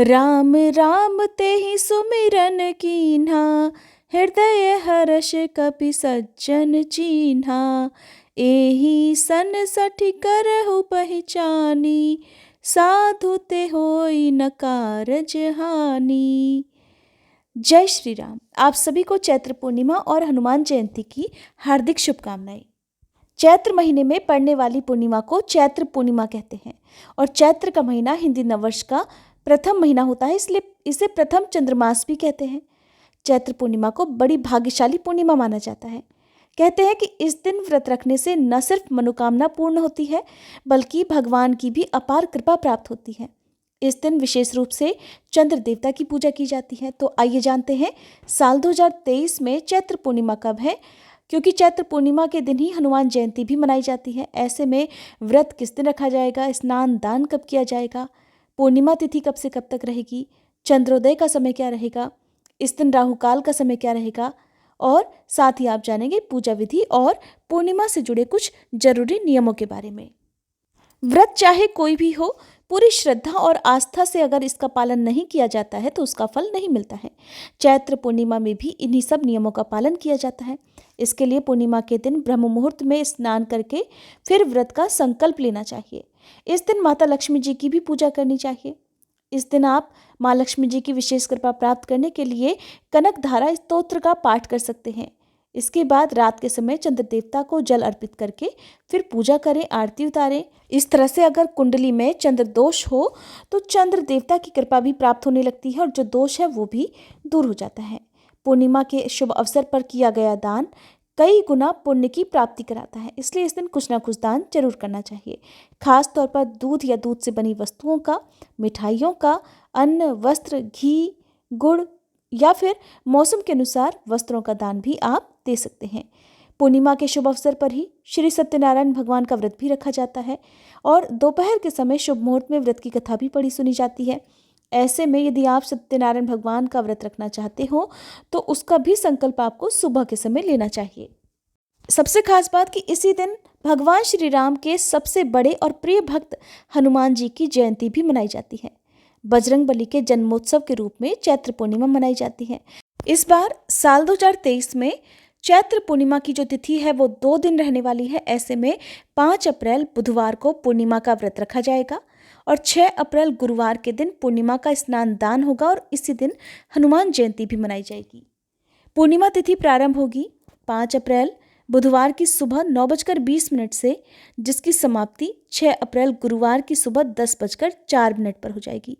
राम राम तेहि सुमिरन कीन्हा, हृदय हर्ष कपि सज्जन चीन्हा। एहि सन सठि करहु पहिचानी, साधु ते होई न कारज हानि। जय श्री राम। आप सभी को चैत्र पूर्णिमा और हनुमान जयंती की हार्दिक शुभकामनाएं। चैत्र महीने में पड़ने वाली पूर्णिमा को चैत्र पूर्णिमा कहते हैं और चैत्र का महीना हिंदी नववर्ष का प्रथम महीना होता है, इसलिए इसे प्रथम चंद्रमास भी कहते हैं। चैत्र पूर्णिमा को बड़ी भाग्यशाली पूर्णिमा माना जाता है। कहते हैं कि इस दिन व्रत रखने से न सिर्फ मनोकामना पूर्ण होती है बल्कि भगवान की भी अपार कृपा प्राप्त होती है। इस दिन विशेष रूप से चंद्र देवता की पूजा की जाती है। तो आइए जानते हैं साल 2023 में चैत्र पूर्णिमा कब है, क्योंकि चैत्र पूर्णिमा के दिन ही हनुमान जयंती भी मनाई जाती है। ऐसे में व्रत किस दिन रखा जाएगा, स्नान दान कब किया जाएगा, पूर्णिमा तिथि कब से कब तक रहेगी, चंद्रोदय का समय क्या रहेगा, इस दिन राहु काल का समय क्या रहेगा, और साथ ही आप जानेंगे पूजा विधि और पूर्णिमा से जुड़े कुछ जरूरी नियमों के बारे में। व्रत चाहे कोई भी हो, पूरी श्रद्धा और आस्था से अगर इसका पालन नहीं किया जाता है तो उसका फल नहीं मिलता है। चैत्र पूर्णिमा में भी इन्हीं सब नियमों का पालन किया जाता है। इसके लिए पूर्णिमा के दिन ब्रह्म मुहूर्त में स्नान करके फिर व्रत का संकल्प लेना चाहिए। इस दिन माता लक्ष्मी जी की भी पूजा करनी चाहिए। इस दिन आप माँ लक्ष्मी जी की विशेष कृपा प्राप्त करने के लिए कनक धारा स्तोत्र का पाठ कर सकते हैं। इसके बाद रात के समय चंद्र देवता को जल अर्पित करके फिर पूजा करें, आरती उतारें। इस तरह से अगर कुंडली में चंद्र दोष हो तो चंद्र देवता की कृपा भी प्राप्त होने लगती है और जो दोष है वो भी दूर हो जाता है। पूर्णिमा के शुभ अवसर पर किया गया दान कई गुना पुण्य की प्राप्ति कराता है, इसलिए इस दिन कुछ ना कुछ दान जरूर करना चाहिए। खास तौर पर दूध या दूध से बनी वस्तुओं का, मिठाइयों का, अन्न, वस्त्र, घी, गुड़ या फिर मौसम के अनुसार वस्त्रों का दान भी आप दे सकते हैं। पूर्णिमा के शुभ अवसर पर ही श्री सत्यनारायण भगवान का व्रत भी रखा जाता है और दोपहर के समय शुभ मुहूर्त में व्रत की कथा भी पढ़ी सुनी जाती है। ऐसे में यदि आप सत्यनारायण भगवान का व्रत रखना चाहते हो तो उसका भी संकल्प आपको सुबह के समय लेना चाहिए। सबसे खास बात कि इसी दिन भगवान श्री राम के सबसे बड़े और प्रिय भक्त हनुमान जी की जयंती भी मनाई जाती है। बजरंग बली के जन्मोत्सव के रूप में चैत्र पूर्णिमा मनाई जाती है। इस बार साल 2023 में चैत्र पूर्णिमा की जो तिथि है वो 2 दिन रहने वाली है। ऐसे में 5 अप्रैल बुधवार को पूर्णिमा का व्रत रखा जाएगा और 6 अप्रैल गुरुवार के दिन पूर्णिमा का स्नान दान होगा और इसी दिन हनुमान जयंती भी मनाई जाएगी। पूर्णिमा तिथि प्रारंभ होगी 5 अप्रैल बुधवार की सुबह 9:20 से, जिसकी समाप्ति 6 अप्रैल गुरुवार की सुबह 10:04 पर हो जाएगी।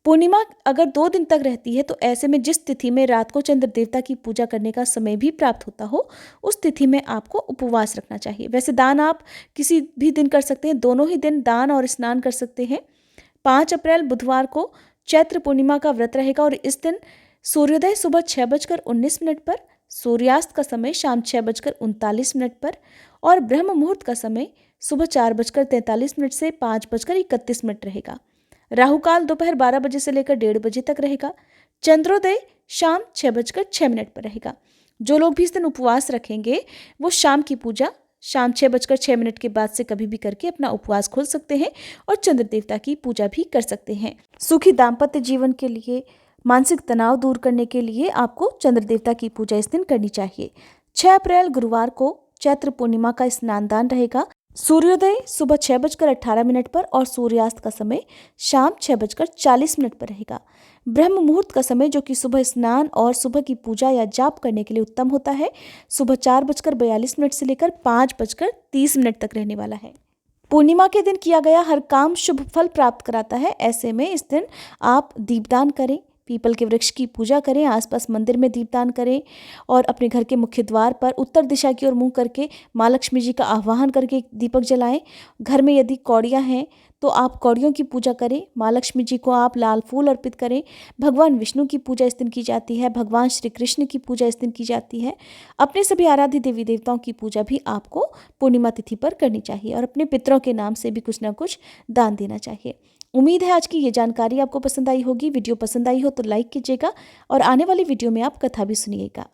पूर्णिमा अगर 2 दिन तक रहती है तो ऐसे में जिस तिथि में रात को चंद्र देवता की पूजा करने का समय भी प्राप्त होता हो उस तिथि में आपको उपवास रखना चाहिए। वैसे दान आप किसी भी दिन कर सकते हैं, दोनों ही दिन दान और स्नान कर सकते हैं। 5 अप्रैल बुधवार को चैत्र पूर्णिमा का व्रत रहेगा और इस दिन सूर्योदय सुबह 6:19 पर, सूर्यास्त का समय शाम 6:39 पर और ब्रह्म मुहूर्त का समय सुबह 4:43 से 5:31 रहेगा। राहु काल दोपहर 12 बजे से लेकर 1:30 बजे तक रहेगा। चंद्रोदय शाम 6:06 पर रहेगा। जो लोग भी इस दिन उपवास रखेंगे वो शाम की पूजा शाम 6:06 के बाद से कभी भी करके अपना उपवास खोल सकते हैं और चंद्र देवता की पूजा भी कर सकते हैं। सुखी दाम्पत्य जीवन के लिए, मानसिक तनाव दूर करने के लिए आपको चंद्र देवता की पूजा इस दिन करनी चाहिए। 6 अप्रैल गुरुवार को चैत्र पूर्णिमा का स्नान दान रहेगा। सूर्योदय सुबह 6:18 पर और सूर्यास्त का समय शाम 6:40 पर रहेगा। ब्रह्म मुहूर्त का समय जो कि सुबह स्नान और सुबह की पूजा या जाप करने के लिए उत्तम होता है, सुबह 4:42 से लेकर 5:30 तक रहने वाला है। पूर्णिमा के दिन किया गया हर काम शुभ फल प्राप्त कराता है। ऐसे में इस दिन आप दीपदान करें, पीपल के वृक्ष की पूजा करें, आसपास मंदिर में दीपदान करें और अपने घर के मुख्य द्वार पर उत्तर दिशा की ओर मुंह करके माँ लक्ष्मी जी का आह्वान करके दीपक जलाएं। घर में यदि कौड़ियाँ हैं तो आप कौड़ियों की पूजा करें। माँ लक्ष्मी जी को आप लाल फूल अर्पित करें। भगवान विष्णु की पूजा इस दिन की जाती है। भगवान श्री कृष्ण की पूजा इस दिन की जाती है। अपने सभी आराध्य देवी देवताओं की पूजा भी आपको पूर्णिमा तिथि पर करनी चाहिए और अपने पितरों के नाम से भी कुछ ना कुछ दान देना चाहिए। उम्मीद है आज की ये जानकारी आपको पसंद आई होगी। वीडियो पसंद आई हो तो लाइक कीजिएगा और आने वाली वीडियो में आप कथा भी सुनिएगा।